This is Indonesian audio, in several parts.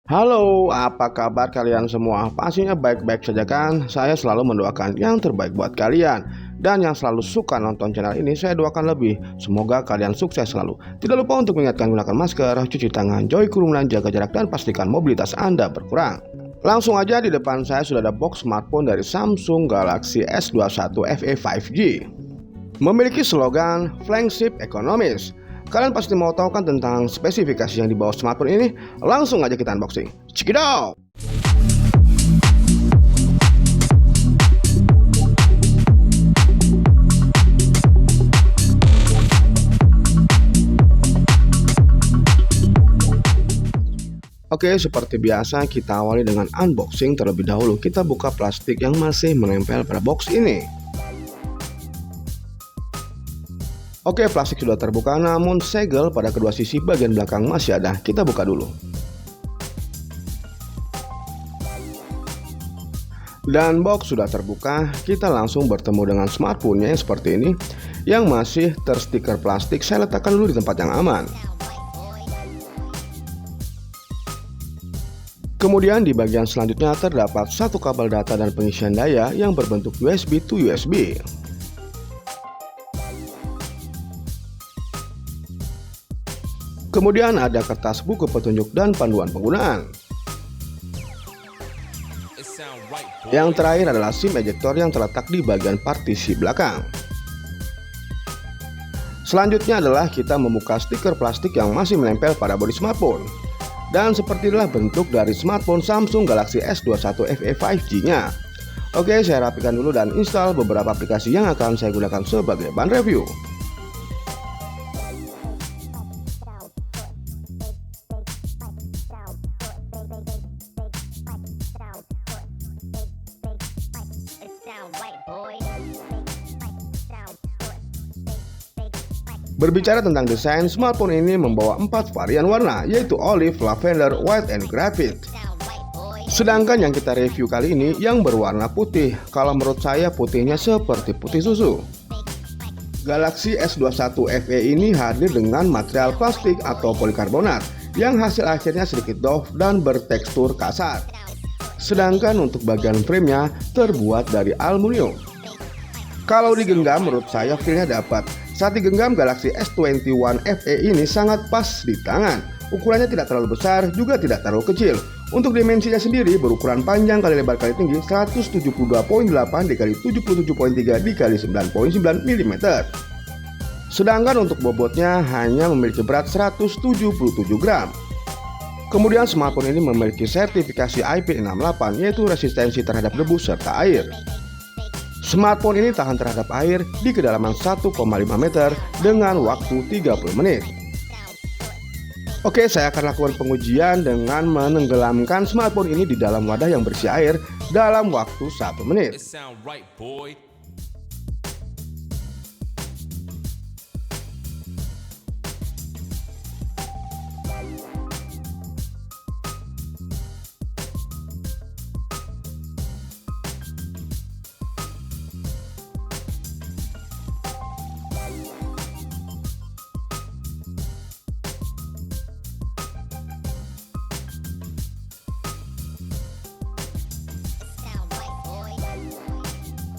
Halo, apa kabar kalian semua? Pastinya baik-baik saja kan? Saya selalu mendoakan yang terbaik buat kalian. Dan yang selalu suka nonton channel ini, saya doakan lebih. Semoga kalian sukses selalu. Tidak lupa untuk mengingatkan gunakan masker, cuci tangan, jauhi kerumunan, jaga jarak, dan pastikan mobilitas Anda berkurang. Langsung aja di depan saya sudah ada box smartphone dari Samsung Galaxy S21 FE 5G. Memiliki slogan Flagship Ekonomis. Kalian pasti mau tahu kan tentang spesifikasi yang dibawa smartphone ini? Langsung aja kita unboxing. Check it out! Oke, seperti biasa kita awali dengan unboxing terlebih dahulu. Kita buka plastik yang masih menempel pada box ini. Oke, plastik sudah terbuka namun segel pada kedua sisi bagian belakang masih ada. Kita buka dulu. Dan box sudah terbuka, kita langsung bertemu dengan smartphone-nya yang seperti ini yang masih terstiker plastik. Saya letakkan dulu di tempat yang aman. Kemudian di bagian selanjutnya terdapat satu kabel data dan pengisian daya yang berbentuk USB to USB. Kemudian ada kertas buku petunjuk dan panduan penggunaan. Yang terakhir adalah SIM ejector yang terletak di bagian partisi belakang. Selanjutnya adalah kita membuka stiker plastik yang masih menempel pada bodi smartphone. Dan seperti inilah bentuk dari smartphone Samsung Galaxy S21 FE 5G-nya. Oke, saya rapikan dulu dan install beberapa aplikasi yang akan saya gunakan sebagai bahan review. Berbicara tentang desain, smartphone ini membawa 4 varian warna, yaitu olive, lavender, white, and graphite. Sedangkan yang kita review kali ini yang berwarna putih. Kalau menurut saya putihnya seperti putih susu. Galaxy S21 FE ini hadir dengan material plastik atau polikarbonat yang hasil akhirnya sedikit doff dan bertekstur kasar. Sedangkan untuk bagian framenya terbuat dari aluminium. Kalau digenggam menurut saya feel-nya dapat. Saat digenggam, Galaxy S21 FE ini sangat pas di tangan. Ukurannya tidak terlalu besar, juga tidak terlalu kecil. Untuk dimensinya sendiri berukuran panjang kali lebar kali tinggi 172.8 dikali 77.3 dikali 9.9 mm. Sedangkan untuk bobotnya hanya memiliki berat 177 gram. Kemudian smartphone ini memiliki sertifikasi IP68, yaitu resistensi terhadap debu serta air. Smartphone ini tahan terhadap air di kedalaman 1,5 meter dengan waktu 30 menit. Oke, saya akan lakukan pengujian dengan menenggelamkan smartphone ini di dalam wadah yang berisi air dalam waktu 1 menit.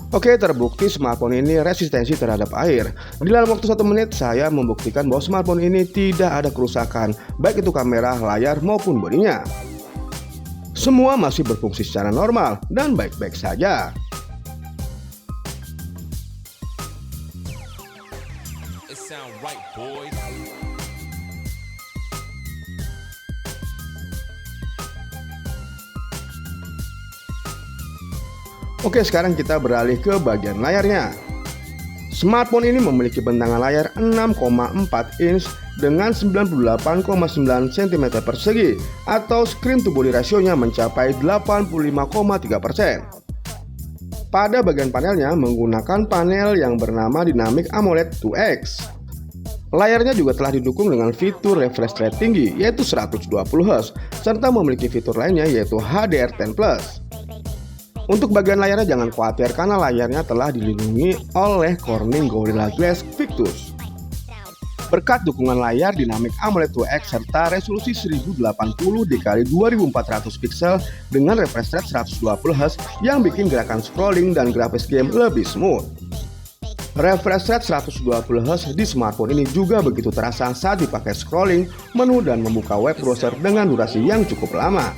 Oke, terbukti smartphone ini resistensi terhadap air. Di dalam waktu 1 menit saya membuktikan bahwa smartphone ini tidak ada kerusakan, baik itu kamera, layar maupun bodinya. Semua masih berfungsi secara normal dan baik-baik saja. Oke, sekarang kita beralih ke bagian layarnya. Smartphone ini memiliki bentangan layar 6,4 inch dengan 98,9 cm persegi atau screen to body rasionya mencapai 85,3%. Pada bagian panelnya menggunakan panel yang bernama Dynamic AMOLED 2X. Layarnya juga telah didukung dengan fitur refresh rate tinggi yaitu 120Hz serta memiliki fitur lainnya yaitu HDR10+. Untuk bagian layarnya jangan khawatir karena layarnya telah dilindungi oleh Corning Gorilla Glass Victus. Berkat dukungan layar dinamik AMOLED 2X serta resolusi 1080x2400 pixel dengan refresh rate 120Hz yang bikin gerakan scrolling dan grafis game lebih smooth. Refresh rate 120Hz di smartphone ini juga begitu terasa saat dipakai scrolling menu dan membuka web browser dengan durasi yang cukup lama.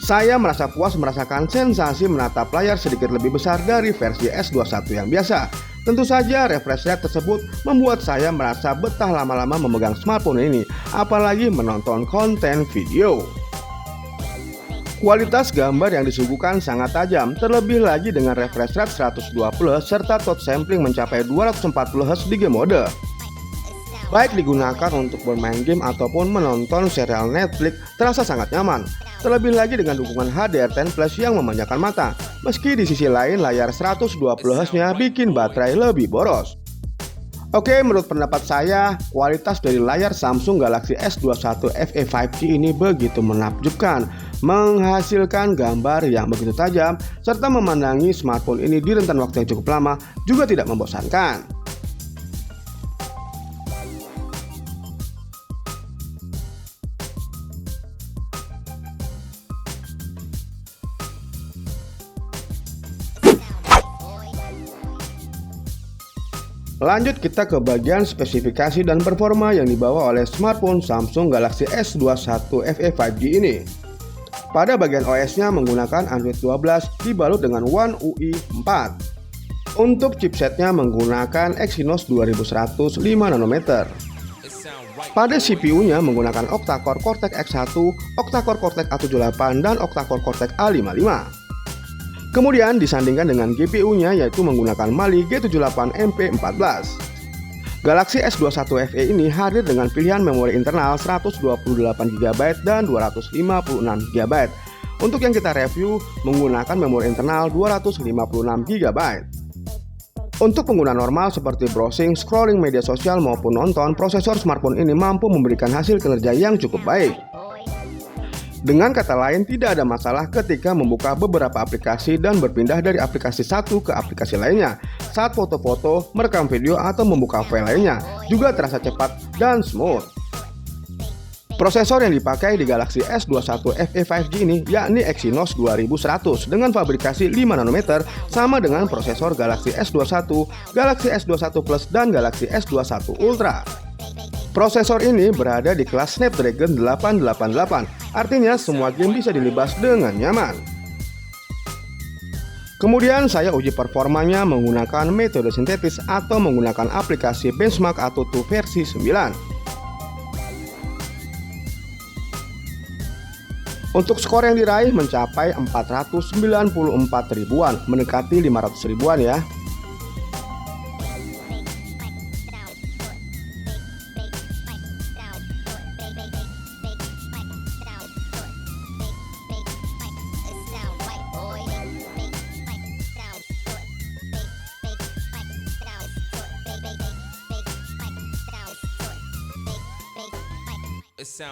Saya merasa puas merasakan sensasi menatap layar sedikit lebih besar dari versi S21 yang biasa. Tentu saja refresh rate tersebut membuat saya merasa betah lama-lama memegang smartphone ini, apalagi menonton konten video. Kualitas gambar yang disuguhkan sangat tajam, terlebih lagi dengan refresh rate 120Hz serta touch sampling mencapai 240Hz di game mode. Baik digunakan untuk bermain game ataupun menonton serial Netflix terasa sangat nyaman. Terlebih lagi dengan dukungan HDR10 Plus yang memanjakan mata. Meski di sisi lain layar 120Hz-nya bikin baterai lebih boros. Oke, menurut pendapat saya, kualitas dari layar Samsung Galaxy S21 FE 5G ini begitu menakjubkan, menghasilkan gambar yang begitu tajam, serta memandangi smartphone ini di rentan waktu yang cukup lama juga tidak membosankan. Lanjut kita ke bagian spesifikasi dan performa yang dibawa oleh smartphone Samsung Galaxy S21 FE 5G ini. Pada bagian OS-nya menggunakan Android 12 dibalut dengan One UI 4. Untuk chipsetnya menggunakan Exynos 2100 5nm. Pada CPU-nya menggunakan octa-core Cortex X1, octa-core Cortex A78 dan octa-core Cortex A55. Kemudian disandingkan dengan GPU-nya yaitu menggunakan Mali G78 MP14. Galaxy S21 FE ini hadir dengan pilihan memori internal 128GB dan 256GB. Untuk yang kita review menggunakan memori internal 256GB. Untuk pengguna normal seperti browsing, scrolling media sosial maupun nonton, prosesor smartphone ini mampu memberikan hasil kinerja yang cukup baik. Dengan kata lain, tidak ada masalah ketika membuka beberapa aplikasi dan berpindah dari aplikasi satu ke aplikasi lainnya. Saat foto-foto, merekam video, atau membuka file lainnya, juga terasa cepat dan smooth. Prosesor yang dipakai di Galaxy S21 FE 5G ini yakni Exynos 2100 dengan fabrikasi 5nm sama dengan prosesor Galaxy S21, Galaxy S21 Plus, dan Galaxy S21 Ultra. Prosesor ini berada di kelas Snapdragon 888, artinya semua game bisa dilibas dengan nyaman. Kemudian saya uji performanya menggunakan metode sintetis atau menggunakan aplikasi benchmark ATUTU versi 9. Untuk skor yang diraih mencapai 494 ribuan, mendekati 500 ribuan ya.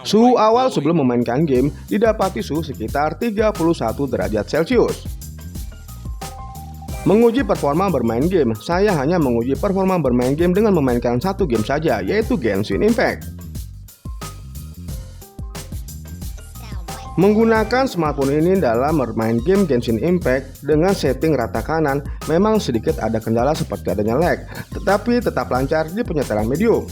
Suhu awal sebelum memainkan game didapati suhu sekitar 31 derajat Celcius. Menguji performa bermain game, saya hanya menguji performa bermain game dengan memainkan satu game saja, yaitu Genshin Impact. Menggunakan smartphone ini dalam bermain game Genshin Impact dengan setting rata kanan, memang sedikit ada kendala seperti adanya lag, tetapi tetap lancar di penyetelan medium.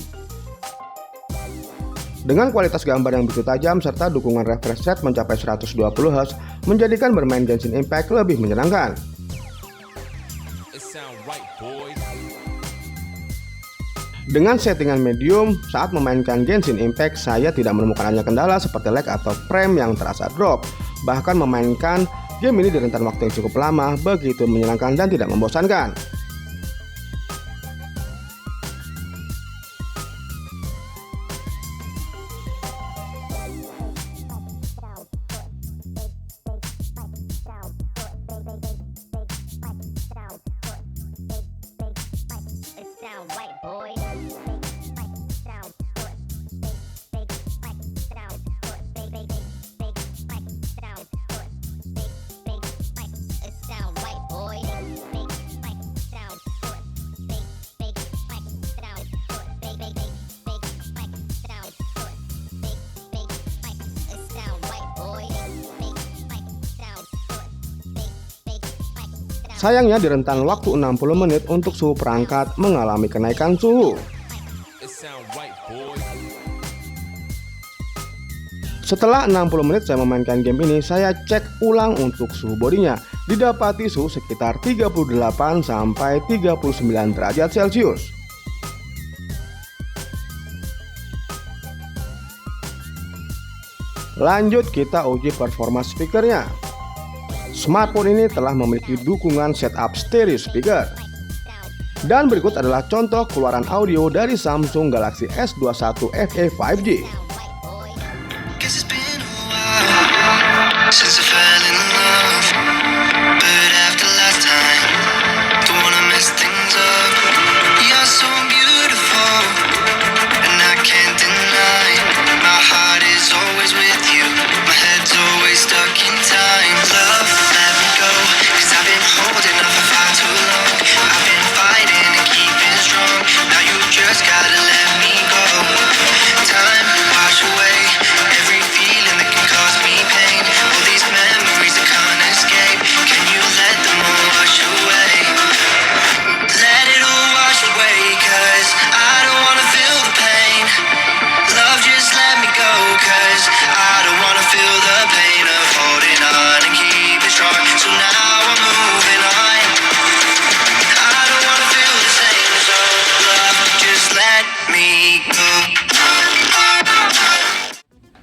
Dengan kualitas gambar yang begitu tajam serta dukungan refresh rate mencapai 120Hz, menjadikan bermain Genshin Impact lebih menyenangkan. Dengan settingan medium, saat memainkan Genshin Impact, saya tidak menemukan adanya kendala seperti lag atau frame yang terasa drop. Bahkan memainkan game ini di rentan waktu yang cukup lama, begitu menyenangkan dan tidak membosankan. Sayangnya di rentang waktu 60 menit untuk suhu perangkat mengalami kenaikan suhu. Setelah 60 menit saya memainkan game ini, saya cek ulang untuk suhu bodinya. Didapati suhu sekitar 38 sampai 39 derajat Celcius. Lanjut kita uji performa speakernya. Smartphone ini telah memiliki dukungan setup stereo speaker. Dan berikut adalah contoh keluaran audio dari Samsung Galaxy S21 FE 5G. Since I fell in love, but after last time, don't wanna mess things up. You're so beautiful, and I can't deny. My heart is always with you, my head's always stuck in time. Love, let me go, 'cause I've been holding on for far too long. I've been fighting and keeping strong, now you just gotta let me go. Time to wash away every feeling that can cause me pain. All these memories I can't escape, can you let them all wash away? Let it all wash away, 'cause I don't wanna feel the pain. Love, just let me go, 'cause I don't wanna feel the pain of holding on and keeping strong. So now I'm moving on. I don't wanna feel the same, so love, just let me go.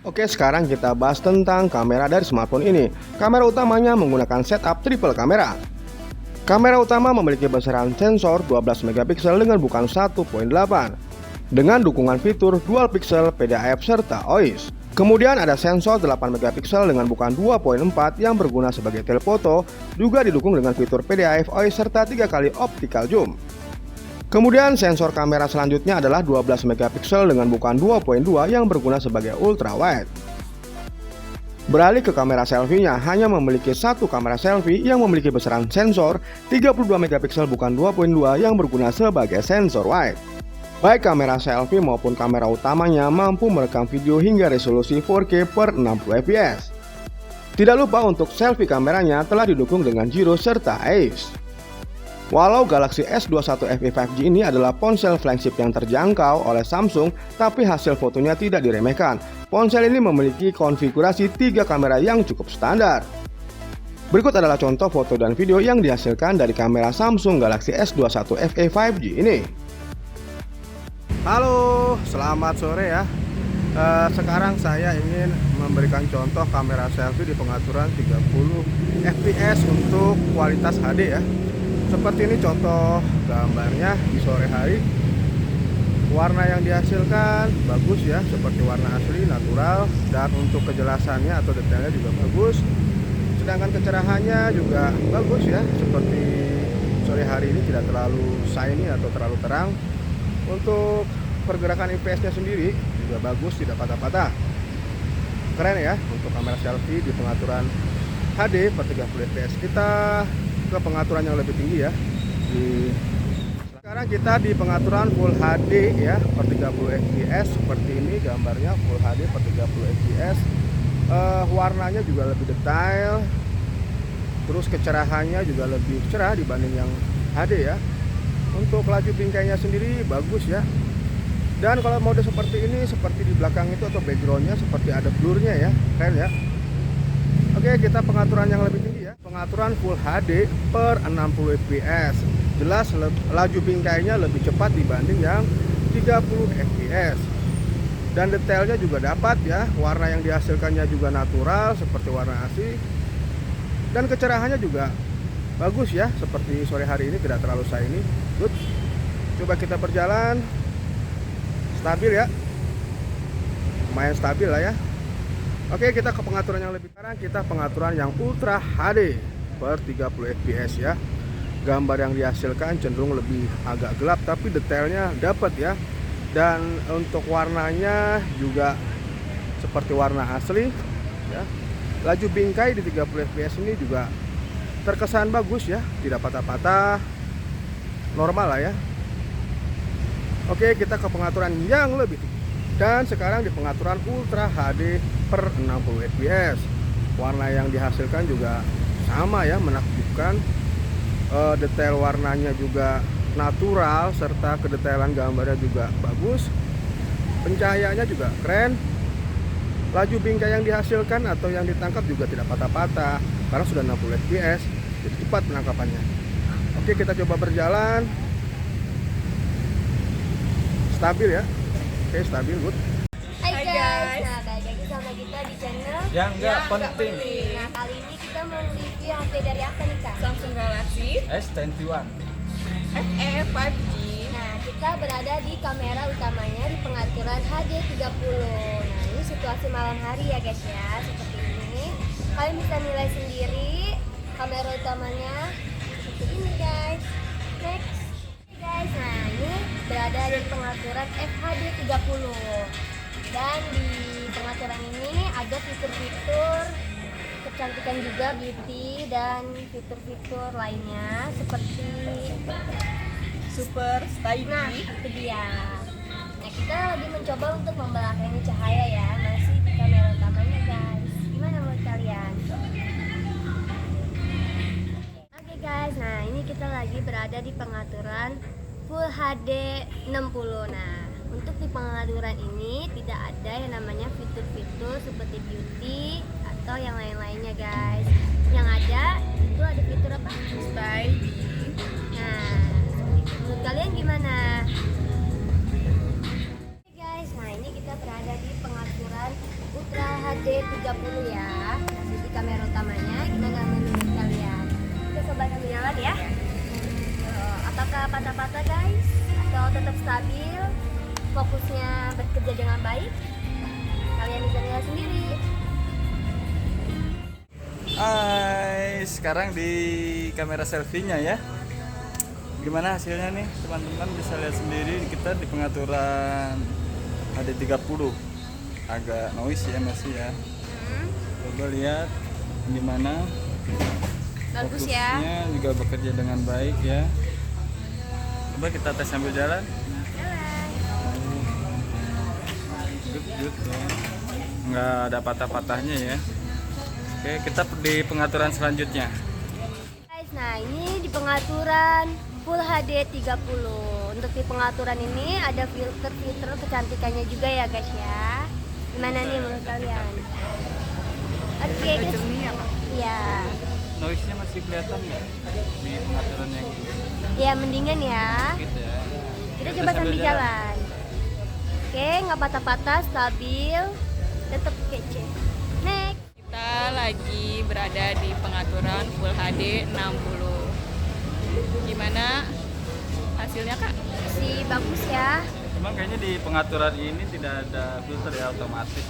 Oke, sekarang kita bahas tentang kamera dari smartphone ini. Kamera utamanya menggunakan setup triple kamera. Kamera utama memiliki besaran sensor 12 megapiksel dengan bukan 1.8 dengan dukungan fitur dual pixel PDAF serta OIS. Kemudian ada sensor 8 megapiksel dengan bukan 2.4 yang berguna sebagai telefoto, juga didukung dengan fitur PDAF OIS serta 3 kali optical zoom. Kemudian sensor kamera selanjutnya adalah 12 megapiksel dengan bukan 2.2 yang berguna sebagai ultra wide. Beralih ke kamera selfie-nya, hanya memiliki satu kamera selfie yang memiliki besaran sensor 32 megapiksel bukan 2.2 yang berguna sebagai sensor wide. Baik kamera selfie maupun kamera utamanya mampu merekam video hingga resolusi 4K per 60 fps. Tidak lupa untuk selfie kameranya telah didukung dengan gyro serta AIS. Walau Galaxy S21 FE 5G ini adalah ponsel flagship yang terjangkau oleh Samsung, tapi hasil fotonya tidak diremehkan. Ponsel ini memiliki konfigurasi 3 kamera yang cukup standar. Berikut adalah contoh foto dan video yang dihasilkan dari kamera Samsung Galaxy S21 FE 5G ini. Halo, selamat sore ya. Sekarang saya ingin memberikan contoh kamera selfie di pengaturan 30 fps untuk kualitas HD ya. Seperti ini contoh gambarnya di sore hari. Warna yang dihasilkan bagus ya, seperti warna asli, natural. Dan untuk kejelasannya atau detailnya juga bagus. Sedangkan kecerahannya juga bagus ya, seperti sore hari ini tidak terlalu shiny atau terlalu terang. Untuk pergerakan IPS-nya sendiri juga bagus, tidak patah-patah. Keren ya untuk kamera selfie di pengaturan HD per 30 fps. Kita ke pengaturan yang lebih tinggi ya. Sekarang kita di pengaturan Full HD ya per 30 fps. Seperti ini gambarnya Full HD per 30 fps. Warnanya juga lebih detail. Terus kecerahannya juga lebih cerah dibanding yang HD ya. Untuk laju bingkainya sendiri bagus ya. Dan kalau mode seperti ini, seperti di belakang itu atau backgroundnya seperti ada blurnya ya, keren ya. Oke, kita pengaturan yang lebih tinggi ya. Pengaturan Full HD per 60 fps. Jelas laju bingkainya lebih cepat dibanding yang 30 fps. Dan detailnya juga dapat ya. Warna yang dihasilkannya juga natural seperti warna asli. Dan kecerahannya juga bagus ya, seperti sore hari ini tidak terlalu shiny. Good. Coba kita berjalan. Stabil ya. Lumayan stabil lah ya. Oke, kita ke pengaturan yang lebih. Sekarang kita pengaturan yang Ultra HD per 30 fps ya. Gambar yang dihasilkan cenderung lebih agak gelap, tapi detailnya dapat ya. Dan untuk warnanya juga seperti warna asli ya. Laju bingkai di 30 fps ini juga terkesan bagus ya, tidak patah-patah, normal lah ya. Oke, kita ke pengaturan yang lebih tinggi. Dan sekarang di pengaturan Ultra HD per 60 fps. Warna yang dihasilkan juga sama ya, menakjubkan. Detail warnanya juga natural, serta kedetailan gambarnya juga bagus. Pencahayaannya juga keren. Laju bingkai yang dihasilkan atau yang ditangkap juga tidak patah-patah karena sudah 60 fps, jadi cepat penangkapannya. Oke, kita coba berjalan. Stabil ya. Oke, stabil, good. Hai guys, nah balik lagi sama kita di channel Yang nggak penting. Nah kali ini kita mau review HP dari apa nih kak? Samsung Galaxy S21. FE 5G. Nah kita berada di kamera utamanya di pengaturan HD30. Nah ini situasi malam hari ya guys ya, seperti ini. Kalian bisa nilai sendiri kamera utamanya seperti ini guys. Next. Oke guys, nah ini berada di pengaturan FHD30. Dan di pengaturan ini ada fitur-fitur kecantikan juga, beauty dan fitur-fitur lainnya seperti Super Style. nah itu dia. Nah kita lagi mencoba untuk membelakangi cahaya ya, masih di kamera utamanya guys. Gimana menurut kalian? Oke guys, nah ini kita lagi berada di pengaturan Full HD 60. Nah untuk di pengaturan ini tidak ada yang namanya fitur-fitur seperti beauty atau yang lain-lainnya guys. Yang ada itu ada fitur apa? Style. Nah, menurut kalian gimana? Oke guys, nah ini kita berada di pengaturan Ultra HD 30 ya. Masih di kamera utamanya. Gimana menurut kalian? Kita coba sambil jalan ya. Apakah patah-patah guys? Atau tetap stabil? Fokusnya bekerja dengan baik? Kalian bisa lihat sendiri. Hai, sekarang di kamera selfie-nya ya. Gimana hasilnya nih? Teman-teman bisa lihat sendiri, kita di pengaturan HD30. Agak noise ya masih ya. Coba lihat gimana. Bagus ya. Fokusnya juga bekerja dengan baik ya. Coba kita tes sambil jalan. Good ya. Nggak ada patah-patahnya ya. Oke, kita di pengaturan selanjutnya. Guys, nah ini di pengaturan Full HD 30. Untuk di pengaturan ini ada filter-filter kecantikannya juga ya guys ya. Gimana nih menurut kalian? Oke, guys. Jernih ya, Pak? Iya. Noise-nya masih kelihatan nggak di pengaturan yang Ya mendingan ya. gitu ya. Kita coba sambil jalan. Oke, nggak patah-patah, stabil, tetap kece. Next. Kita lagi berada di pengaturan Full HD 60. Gimana hasilnya kak? Masih bagus ya. Cuma kayaknya di pengaturan ini tidak ada filter ya, otomatis.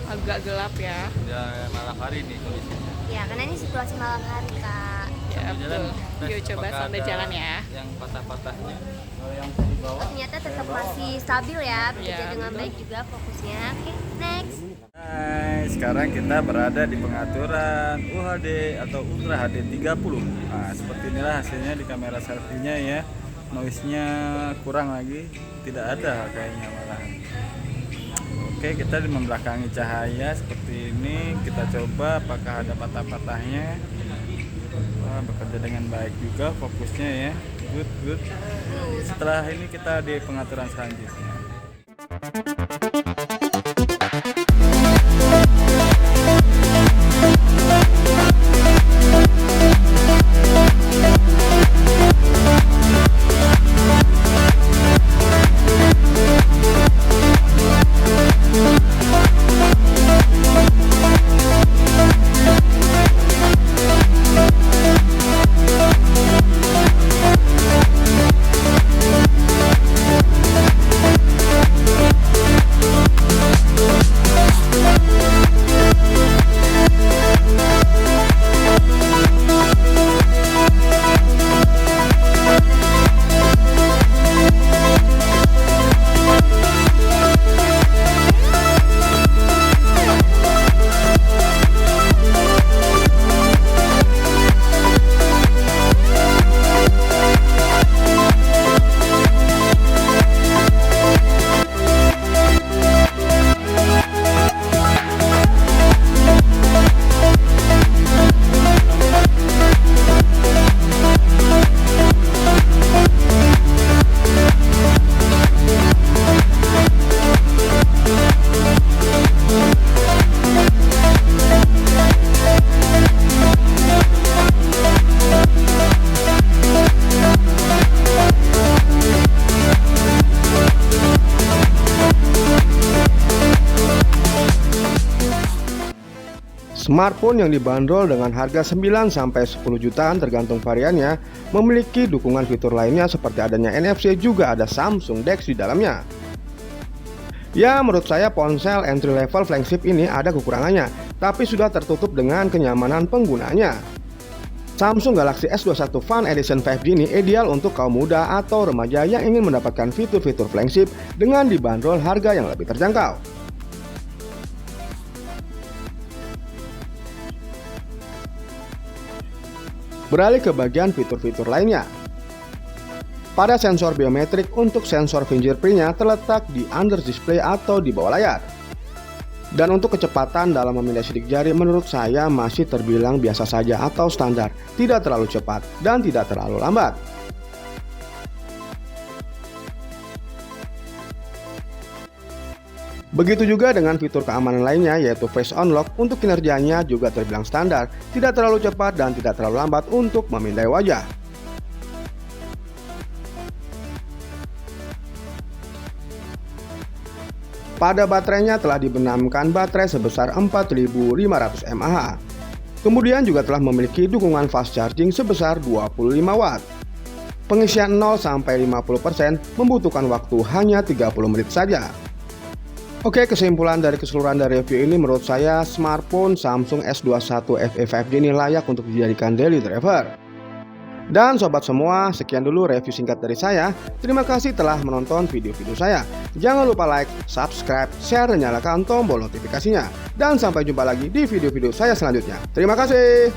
Agak gelap ya. Ya malam hari nih kondisinya. Ya, karena ini situasi malam hari kak. Ya Sambil jalan. betul. Yuk coba apakah sambil ada jalan ya. Yang patah-patahnya. Kalau yang di bawah. Ternyata tetap masih stabil ya, bekerja Ya, dengan betul. baik juga fokusnya. Oke, next. Hai, sekarang kita berada di pengaturan UHD atau Ultra HD 30. Nah, seperti inilah hasilnya di kamera selfie-nya ya. Noise-nya kurang lagi, tidak ada kayaknya malahan. Oke, kita membelakangi cahaya seperti ini. Kita coba apakah ada patah-patahnya. Wah, bekerja dengan baik juga fokusnya ya. Good. Setelah ini kita di pengaturan selanjutnya. Smartphone yang dibanderol dengan harga 9-10 jutaan tergantung variannya memiliki dukungan fitur lainnya seperti adanya NFC, juga ada Samsung DeX di dalamnya. Ya, menurut saya ponsel entry level flagship ini ada kekurangannya, tapi sudah tertutup dengan kenyamanan penggunanya. Samsung Galaxy S21 Fan Edition 5G ini ideal untuk kaum muda atau remaja yang ingin mendapatkan fitur-fitur flagship dengan dibanderol harga yang lebih terjangkau. Beralih ke bagian fitur-fitur lainnya. Pada sensor biometrik, untuk sensor fingerprint-nya terletak di under display atau di bawah layar. Dan untuk kecepatan dalam memindai sidik jari menurut saya masih terbilang biasa saja atau standar, tidak terlalu cepat dan tidak terlalu lambat. Begitu juga dengan fitur keamanan lainnya yaitu Face Unlock, untuk kinerjanya juga terbilang standar, tidak terlalu cepat dan tidak terlalu lambat untuk memindai wajah. Pada baterainya telah dibenamkan baterai sebesar 4500 mAh. Kemudian juga telah memiliki dukungan fast charging sebesar 25 watt. Pengisian 0-50% membutuhkan waktu hanya 30 menit saja. Oke, kesimpulan dari keseluruhan dari review ini, menurut saya smartphone Samsung S21 FE 5G ini layak untuk dijadikan daily driver. Dan sobat semua, sekian dulu review singkat dari saya. Terima kasih telah menonton video-video saya. Jangan lupa like, subscribe, share, dan nyalakan tombol notifikasinya. Dan sampai jumpa lagi di video-video saya selanjutnya. Terima kasih.